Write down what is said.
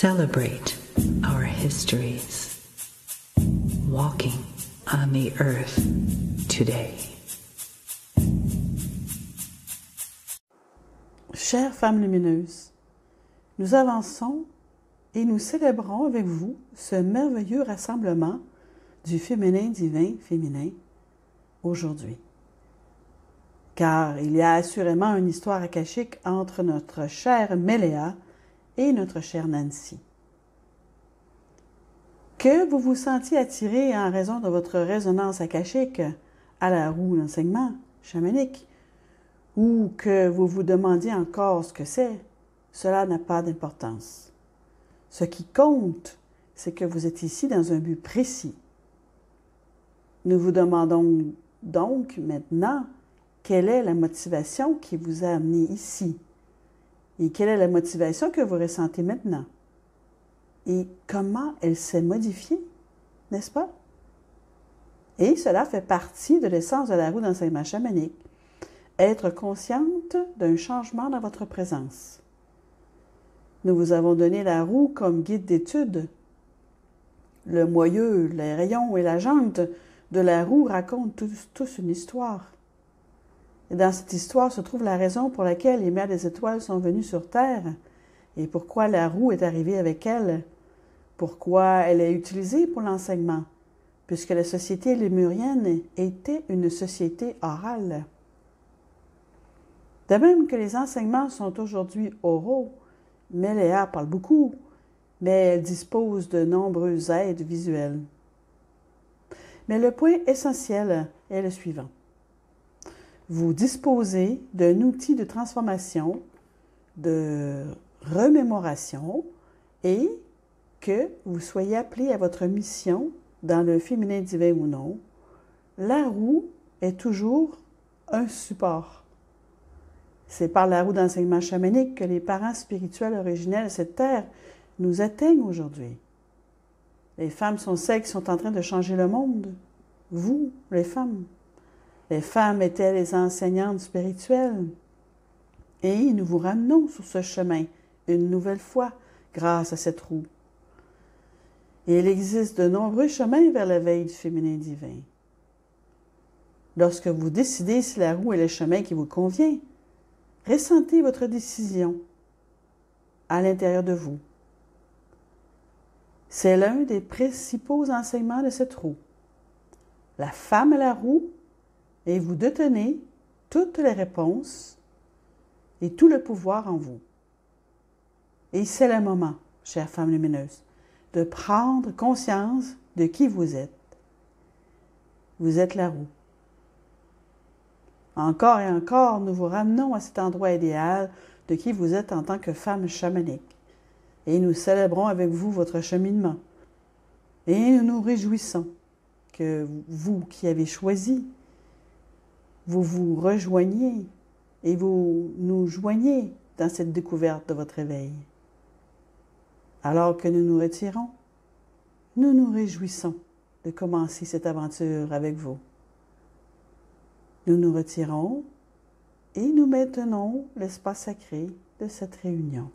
Celebrate our histories. Walking on the earth today. Chères femmes lumineuses, nous avançons et nous célébrons avec vous ce merveilleux rassemblement du féminin divin féminin aujourd'hui. Car il y a assurément une histoire akashique entre notre chère Méléa et notre chère Nancy. Que vous vous sentiez attiré en raison de votre résonance akashique à la roue d'enseignement chamanique, ou que vous vous demandiez encore ce que c'est, cela n'a pas d'importance. Ce qui compte, c'est que vous êtes ici dans un but précis. Nous vous demandons donc maintenant quelle est la motivation qui vous a amené ici et quelle est la motivation que vous ressentez maintenant et comment elle s'est modifiée, n'est-ce pas? Et cela fait partie de l'essence de la roue d'enseignement chamanique. Être consciente d'un changement dans votre présence. Nous vous avons donné la roue comme guide d'étude. Le moyeu, les rayons et la jante de la roue racontent tous une histoire. Et dans cette histoire se trouve la raison pour laquelle les mères des étoiles sont venues sur Terre et pourquoi la roue est arrivée avec elles, pourquoi elle est utilisée pour l'enseignement, puisque la société lémurienne était une société orale. De même que les enseignements sont aujourd'hui oraux, Méléa parle beaucoup, mais elle dispose de nombreuses aides visuelles. Mais le point essentiel est le suivant. Vous disposez d'un outil de transformation, de remémoration et que vous soyez appelé à votre mission dans le féminin divin ou non, la roue est toujours un support. C'est par la roue d'enseignement chamanique que les parents spirituels originels de cette terre nous atteignent aujourd'hui. Les femmes sont celles qui sont en train de changer le monde. Vous, les femmes. Les femmes étaient les enseignantes spirituelles. Et nous vous ramenons sur ce chemin une nouvelle fois grâce à cette roue. Et il existe de nombreux chemins vers l'éveil du féminin divin. Lorsque vous décidez si la roue est le chemin qui vous convient, ressentez votre décision à l'intérieur de vous. C'est l'un des principaux enseignements de cette roue. La femme à la roue, et vous détenez toutes les réponses et tout le pouvoir en vous. Et c'est le moment, chère femme lumineuse, de prendre conscience de qui vous êtes. Vous êtes la roue. Encore et encore, nous vous ramenons à cet endroit idéal de qui vous êtes en tant que femme chamanique. Et nous célébrons avec vous votre cheminement. Et nous nous réjouissons que vous qui avez choisi, vous vous rejoigniez et vous nous joignez dans cette découverte de votre éveil. Alors que nous nous retirons, nous nous réjouissons de commencer cette aventure avec vous. Nous nous retirons et nous maintenons l'espace sacré de cette réunion.